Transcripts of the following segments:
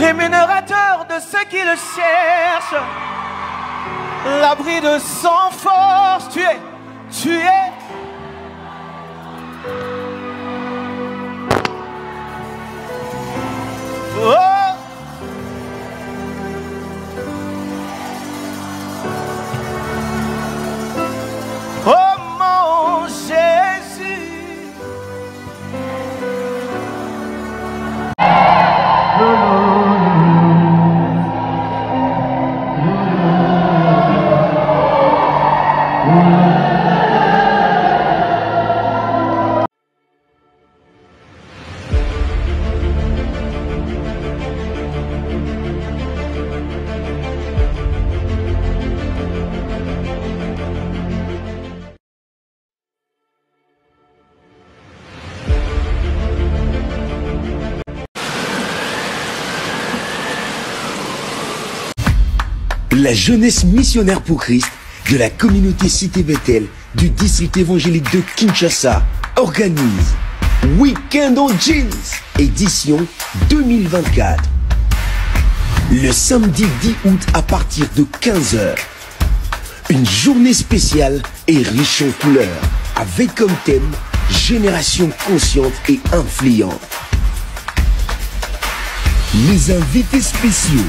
rémunérateur de ceux qui le cherchent, l'abri de sans force, tu es. Oh. Oh mon Jésus. La jeunesse missionnaire pour Christ de la communauté Cité Bethel du district évangélique de Kinshasa organise Week-end on Jeans édition 2024. Le samedi 10 août à partir de 15 h. Une journée spéciale et riche en couleurs avec comme thème génération consciente et influente. Les invités spéciaux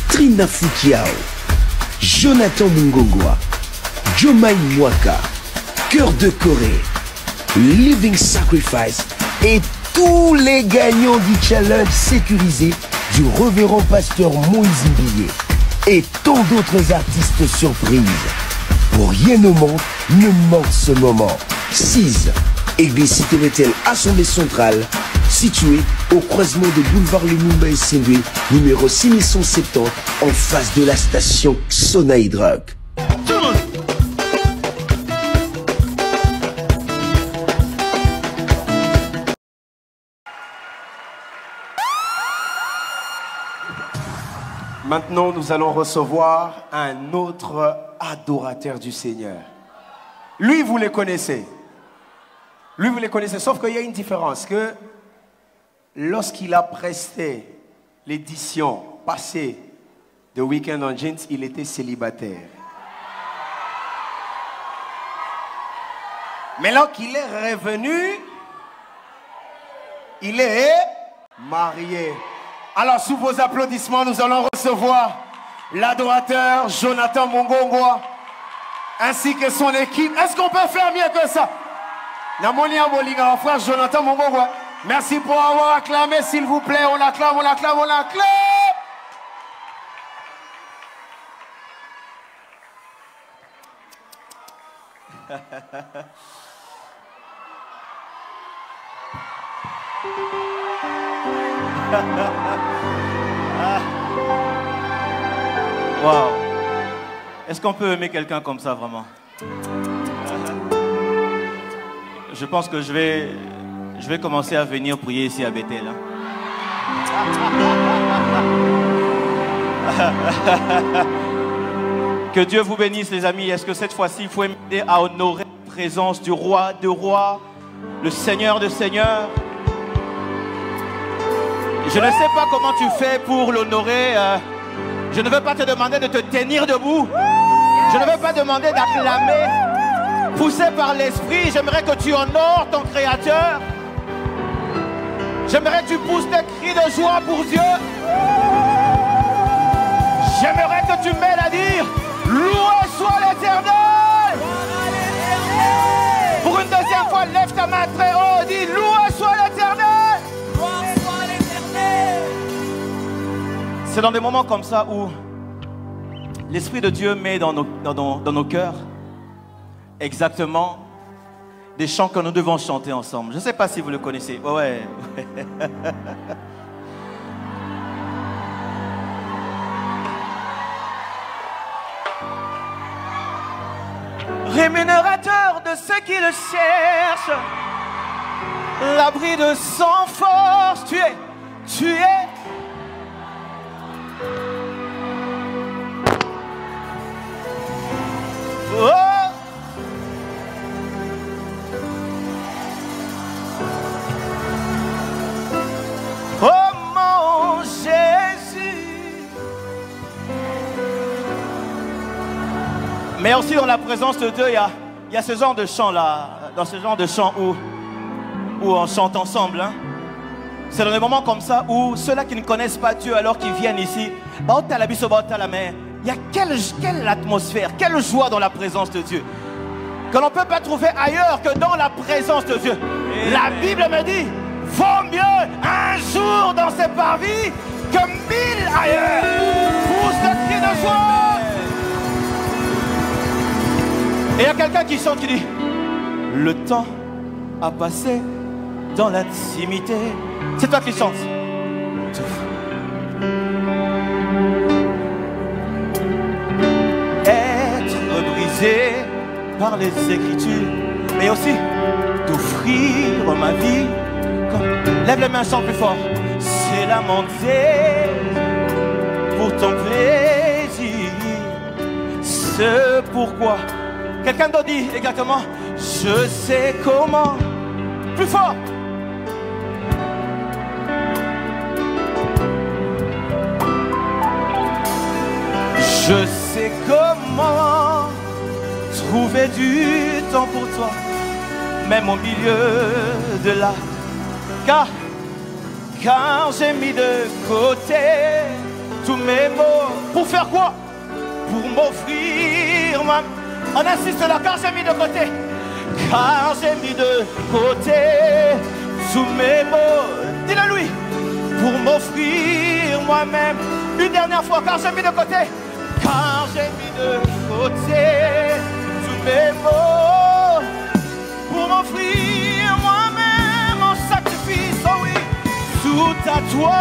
Trina Fukiao, Jonathan Mungongwa, Jomai Mwaka, Cœur de Corée, Living Sacrifice et tous les gagnants du challenge sécurisé du révérend pasteur Moïse Mbilé et tant d'autres artistes surprises. Pour rien au monde ne manque ce moment. 6. Église Cité Bethel, Assemblée Centrale, située au croisement de boulevard Lumumba et Sendwe, numéro 6170, en face de la station Sonaïdrogue. Maintenant, nous allons recevoir un autre adorateur du Seigneur. Lui, vous le connaissez. Lui, vous le connaissez, sauf qu'il y a une différence, que lorsqu'il a presté l'édition passée de Week-end on Jeans, il était célibataire. Mais là qu'il est revenu, il est marié. Alors, sous vos applaudissements, nous allons recevoir l'adorateur Jonathan Mungongwa ainsi que son équipe. Est-ce qu'on peut faire mieux que ça? Namonia Bolinga, frère Jonathan Mungongwa. Merci pour avoir acclamé, s'il vous plaît. On acclame, on acclame, on acclame. Wow. Est-ce qu'on peut aimer quelqu'un comme ça vraiment? Je pense que je vais commencer à venir prier ici à Bethel. Que Dieu vous bénisse les amis. Est-ce que cette fois-ci il faut m'aider à honorer la présence du roi de rois, le Seigneur de seigneurs? Je ne sais pas comment tu fais pour l'honorer. Je ne veux pas te demander de te tenir debout. Je ne veux pas demander d'acclamer. Poussé par l'esprit, j'aimerais que tu honores ton Créateur. J'aimerais que tu pousses des cris de joie pour Dieu. J'aimerais que tu m'aides à dire loué soit l'Éternel. Pour une deuxième fois, lève ta main très haut, dis loué soit l'Éternel. C'est dans des moments comme ça où l'Esprit de Dieu met dans nos cœurs exactement des chants que nous devons chanter ensemble. Je ne sais pas si vous le connaissez. Ouais. Rémunérateur de ceux qui le cherchent, l'abri de sans force, tu es. Oh. Oh mon Jésus. Mais aussi dans la présence de Dieu, il y a ce genre de chant là, dans ce genre de chant où on chante ensemble. Hein. C'est dans des moments comme ça où ceux-là qui ne connaissent pas Dieu alors qu'ils viennent ici, il y a quelle atmosphère, quelle joie dans la présence de Dieu que l'on ne peut pas trouver ailleurs que dans la présence de Dieu. La Bible me dit, vaut mieux un jour dans ces parvis que 1000 ailleurs. Pousse de cri de joie. Et il y a quelqu'un qui chante, qui dit, le temps a passé dans l'intimité. C'est toi qui chantes. Être brisé par les Écritures, mais aussi d'offrir ma vie. Lève les mains, chante plus fort. C'est lamenter pour ton plaisir. C'est pourquoi. Quelqu'un d'autre dit exactement. Je sais comment. Plus fort. Je sais comment trouver du temps pour toi, même au milieu de la... Car j'ai mis de côté tous mes mots. Pour faire quoi? Pour m'offrir ma... On insiste là, car j'ai mis de côté. Car j'ai mis de côté tous mes mots. Dis-le lui. Pour m'offrir moi-même. Une dernière fois, car j'ai mis de côté. Car j'ai mis de côté tous mes mots. Pour m'offrir moi-même en sacrifice, oh oui. Tout à toi.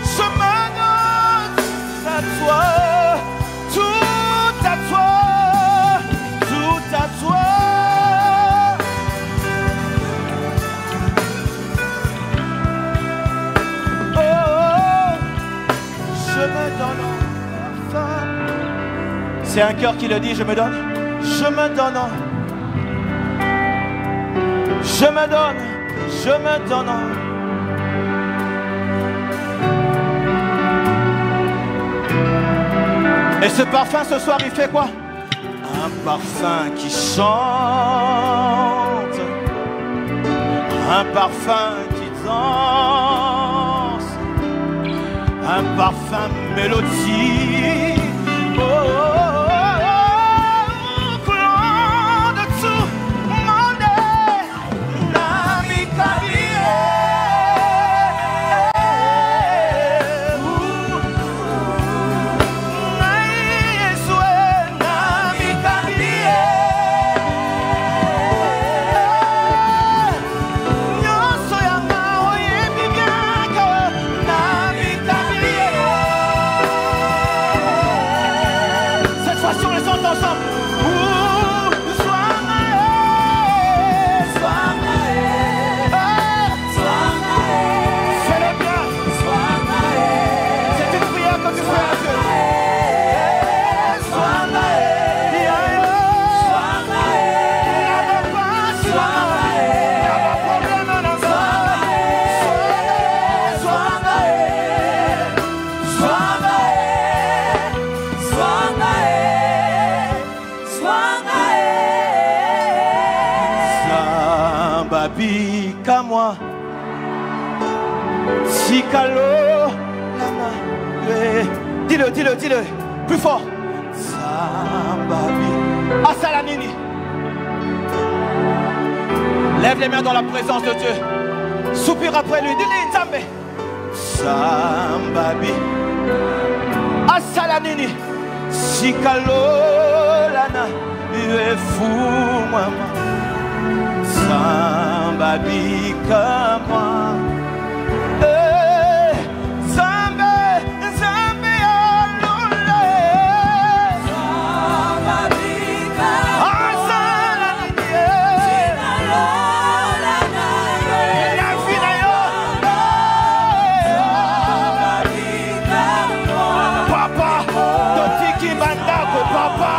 Je me donne tout à toi. Tout à toi. Tout à toi. Je me donne enfin. C'est un cœur qui le dit, je me donne. Je me donne. Je me donne. Je me donne. Et ce parfum ce soir il fait quoi? Un parfum qui chante. Un parfum qui danse. Un parfum mélodie. Oh, oh, oh, oh, couleur de tout monde. Nami Kabie. Nami Kabie. Nyoso yanga oyebi bien que Nami Kabie. Cette fois sur les chante ensemble. Fais-le bien. C'est une prière que tu fais à Dieu. Bika moi, Sikalo, dis-le, plus fort. Sambabi, Asalanini. Lève les mains dans la présence de Dieu. Soupire après lui, dis-le, Nzambe. Sambabi, Asalanini, Sikalo, Lana, fou maman. Sambabi comme moi. Zambe, Zambe alole. Sambabi comme moi. Papa, totiki bandako, papa,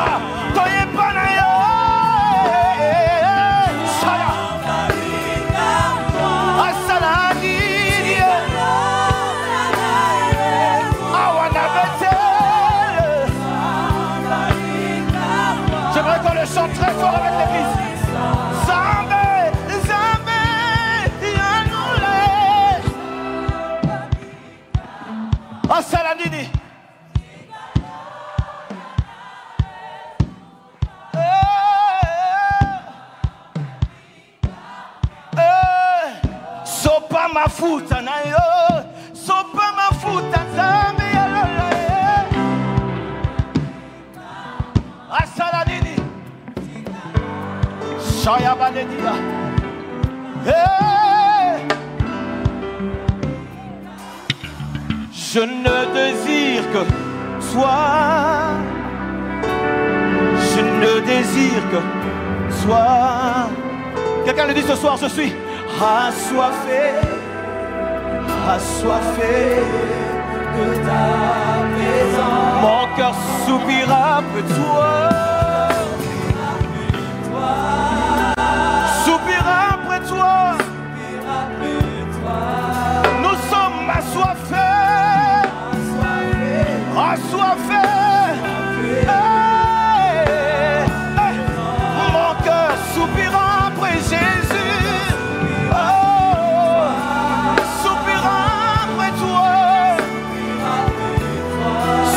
toye panayo. Asala. Asalanini. Sopa mafuta na yo, sopa mafuta nzambe ya lola. Asalanini. Shaya banedia. Je ne désire que toi. Je ne désire que toi. Quelqu'un le dit ce soir, je suis assoiffé, assoiffé de ta présence. Mon cœur soupira après toi. Soupira après toi. Nous sommes assoiffés, assoiffés. Mon cœur soupira après Jésus. Soupira après toi.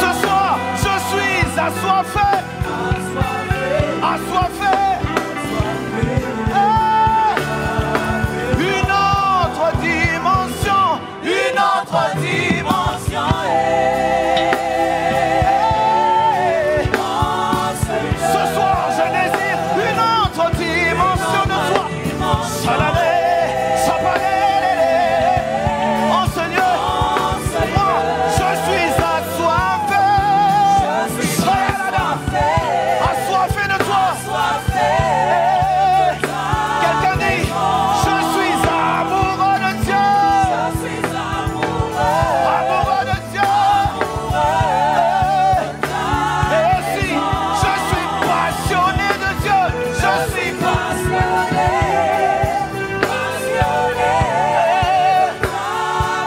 Ce soir, je suis assoiffé, assoiffé. Une autre dimension, une autre dimension. Ce soir, je désire une autre dimension de toi. Salamé, sapalé, oh Seigneur, moi, je suis assoiffé. Assoiffé de toi. Quelqu'un dit, je suis amoureux de Dieu. Amoureux de Dieu. Et aussi, je suis passionné de Dieu. Je suis passionné.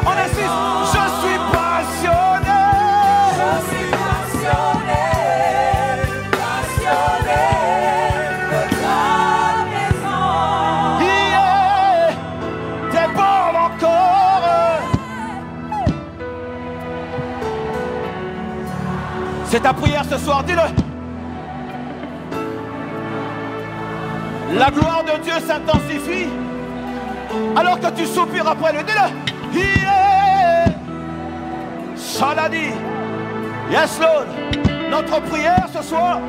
On est six. Je suis passionné. Yeah. Déborde encore. C'est ta prière ce soir, dis-le. La gloire de Dieu s'intensifie alors que tu soupires après lui, dis-le. Yeah. Shaladi. Yes Lord. Notre prière ce soir,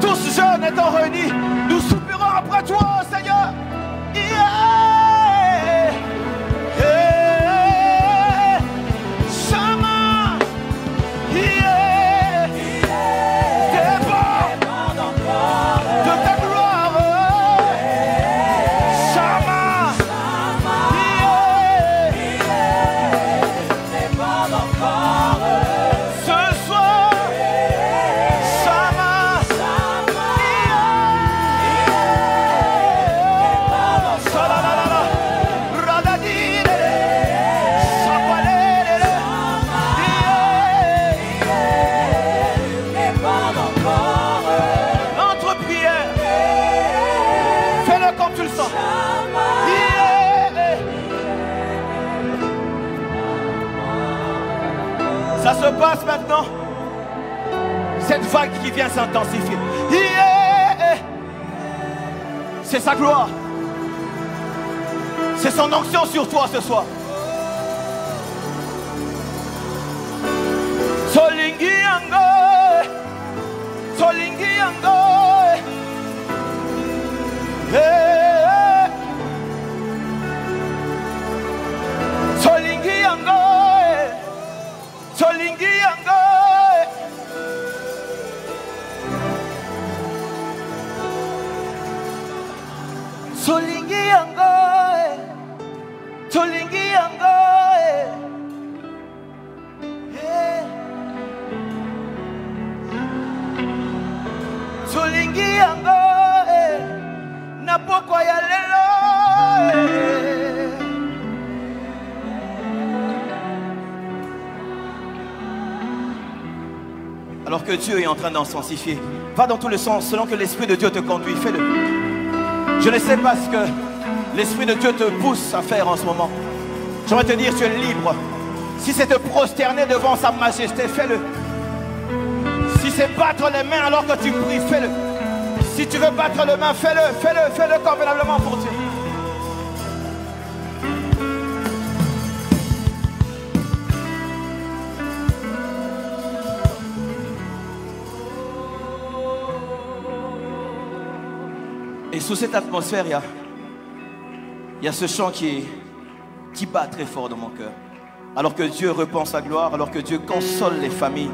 tous jeunes étant réunis, nous soupirons après toi, Seigneur. Yeah. Yeah. Shama. Yeah. Déborde de ta gloire. Shama. Yeah. Ce soir, Shama. Shalalala. Radadile. Shapalele. Notre prière, fais-le comme tu le sens. Yeah. Ça se passe maintenant. Cette vague qui vient s'intensifier. Yeah. C'est sa gloire. C'est son onction sur toi ce soir. Solingi yango, solingi yango. Hey. Solingi yango, solingi yango. Solingi yango, solingi yango. Solingi yango, na pokwa ya lelo. Alors que Dieu est en train d'intensifier, va dans tous les sens selon que l'Esprit de Dieu te conduit, fais-le. Je ne sais pas ce que l'Esprit de Dieu te pousse à faire en ce moment. J'aimerais te dire, tu es libre. Si c'est te prosterner devant sa majesté, fais-le. Si c'est battre les mains alors que tu pries, fais-le. Si tu veux battre les mains, fais-le, fais-le, fais-le convenablement pour Dieu. Et sous cette atmosphère, il y a ce chant qui bat très fort dans mon cœur. Alors que Dieu repense sa gloire, alors que Dieu console les familles,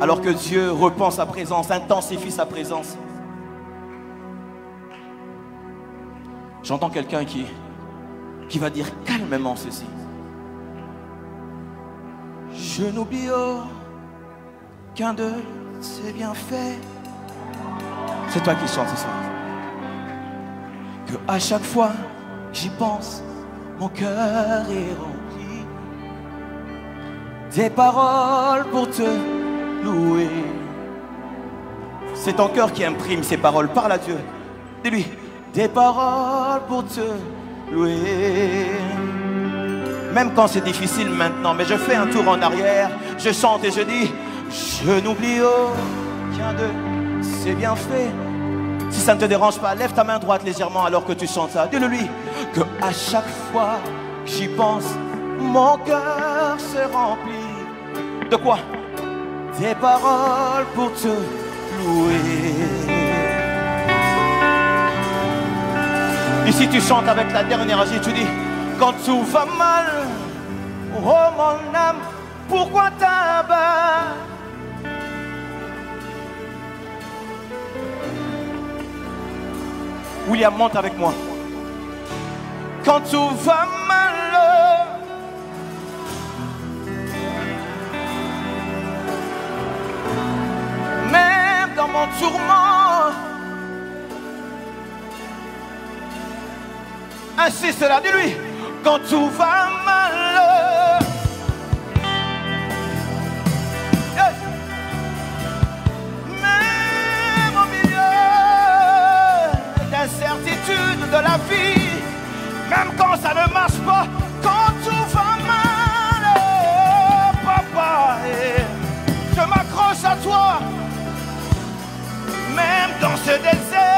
alors que Dieu repense sa présence, intensifie sa présence. J'entends quelqu'un qui va dire calmement ceci. Je n'oublie aucun de ses bienfaits. C'est toi qui chantes ce soir. Que à chaque fois j'y pense, mon cœur est rempli des paroles pour te louer. C'est ton cœur qui imprime ces paroles. Parle à Dieu. Dis-lui, des paroles pour te louer. Même quand c'est difficile maintenant, mais je fais un tour en arrière, je chante et je dis, je n'oublie aucun de ses bienfaits. Si ça ne te dérange pas, lève ta main droite légèrement alors que tu chantes ça. Dis-le lui, que à chaque fois que j'y pense, mon cœur se remplit. De quoi? Des paroles pour te louer. Ici tu chantes avec la dernière énergie, tu dis, quand tout va mal, oh mon âme, pourquoi t'abattre? William, monte avec moi. Quand tout va mal, même dans mon tourment, insiste là, dis-lui. Quand tout va mal, même au milieu d'incertitude de la vie, même quand ça ne marche pas, quand tout va mal, papa, je m'accroche à toi, même dans ce désert.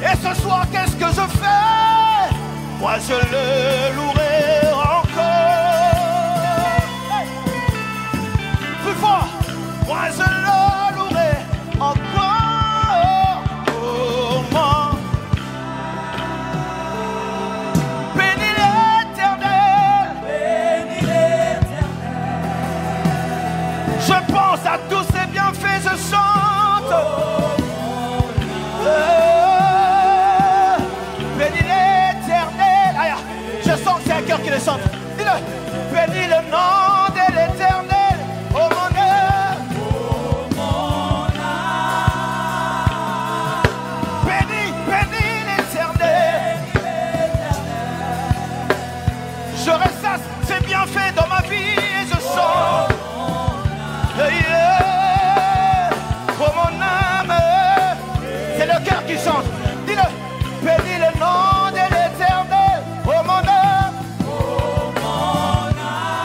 Et ce soir, qu'est-ce que je fais? Moi, je le louerai encore. Hey. Plus fort. Moi, je le louerai encore. Oh, moi. Bénis l'Éternel. Bénis l'Éternel. Je pense à tous ces bienfaits, je chante. Bénis l'Éternel. Je sens que c'est un cœur qui le chante. Dis-le. Bénis le nom de l'Éternel. Oh mon âme. Oh mon âme. Bénis l'Éternel. Je ressasse ses bienfaits dans ma vie et je chante. Oh mon âme. C'est le cœur qui chante. Dis-le. Bénis le nom de l'Éternel. Oh mon âme. Oh mon âme.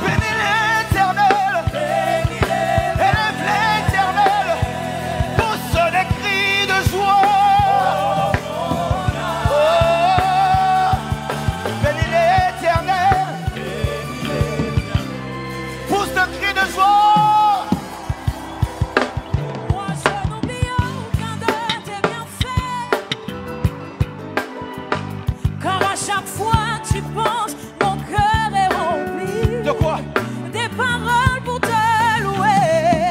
Bénis l'Éternel. Bénis l'Éternel. Élève l'Éternel. Pousse des cris de joie. Oh mon âme. Bénis l'Éternel. Bénis l'Éternel. Pousse des cris de joie. Chaque fois que tu penses, mon cœur est rempli. De quoi? Des paroles pour te louer.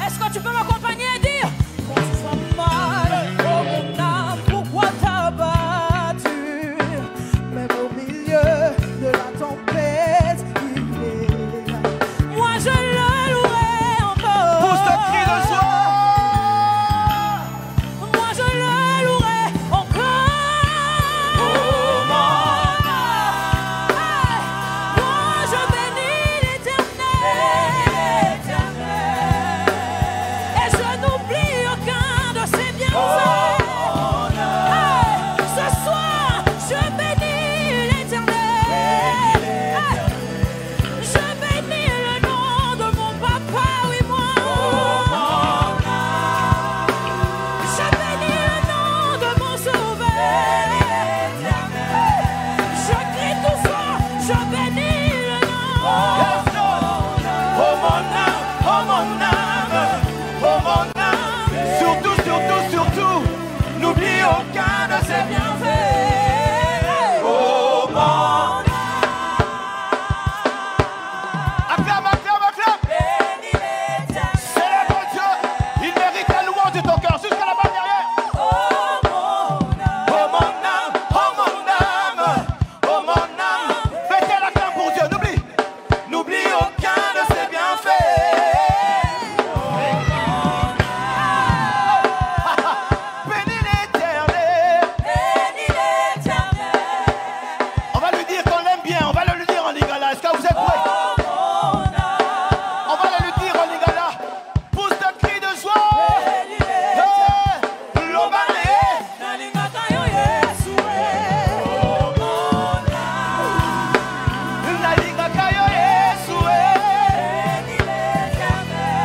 Est-ce que tu peux m'accompagner et dire, quand tu vas mal, oh mon âme, pourquoi t'as battu? Même au milieu de la tempête, il est là. Moi je le louerai encore. Pousse un cri de joie. Moi je le louerai encore. aucun de ses bienfaits. Oh mon âme. Acclame, acclame, acclame. Bénis l'Éternel. Célèbre Dieu. Il mérite la louange de ton cœur jusqu'à la bas derrière. Oh mon âme. Oh mon âme, oh mon âme, oh mon âme. Mettez la clame pour Dieu, n'oublie aucun de ses bienfaits. Oh mon âme. Bénis l'Éternel. Bénis l'Éternel. On va lui dire qu'on l'aime bien, on va le lui dire en lingala. Est-ce que vous êtes prêts? Oh mon âme. On va le lui dire en lingala. Pousse de cri de joie. Bénis l'Éternel. Hey, l'obale. Nalingaka yo Yesu. Oh mon âme. Nalingaka yo Yesu, eh. Bénis l'Éternel.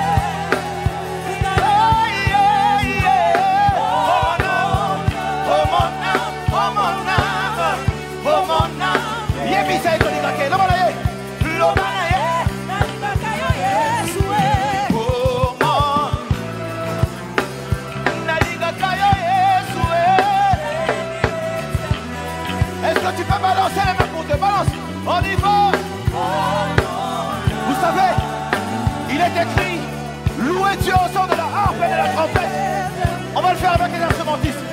Hey, hey, yeah. Oh mon âme, oh mon âme, oh mon âme. Yebi sa eko lingake, l'obale. L'obale. Nalingaka yo Yesu. Oh mon. Nalingaka yo Yesu, eh. Est-ce que tu peux balancer les mains pour te balance? On y va. Vous savez, il est écrit, louez Dieu au son de la harpe et de la trompette. On va le faire avec les instrumentistes.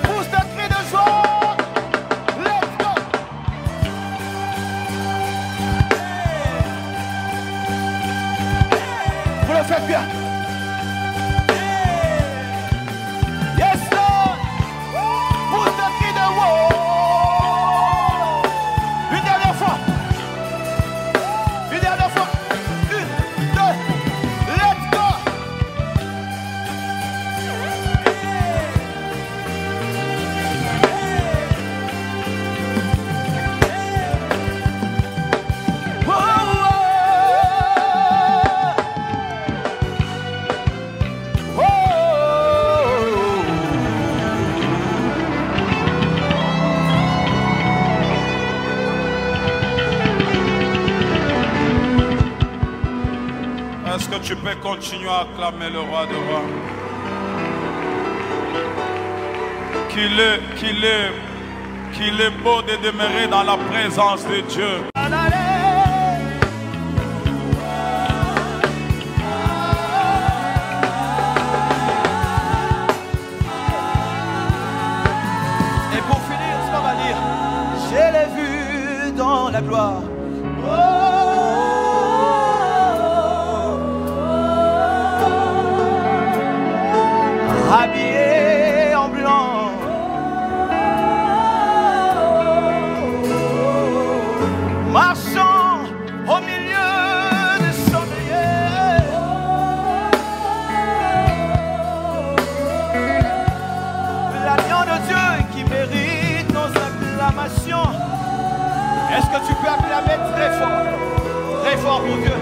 Pousse de cri de joie. Let's go. Vous le faites bien. Yes, Lord. Pousse de cri de wow. Une dernière fois. Une dernière fois. Une, deux. Let's go. Oh, oh, oh. Est-ce que tu peux continuer à acclamer le roi de rois? Qu'il est beau de demeurer dans la présence de Dieu. Et pour finir, ce qu'on va dire, je l'ai vu dans la gloire. Habillé en blanc. Marchant au milieu des cendriers. L'agneau de Dieu qui mérite nos acclamations. Est-ce que tu peux acclamer très fort pour Dieu?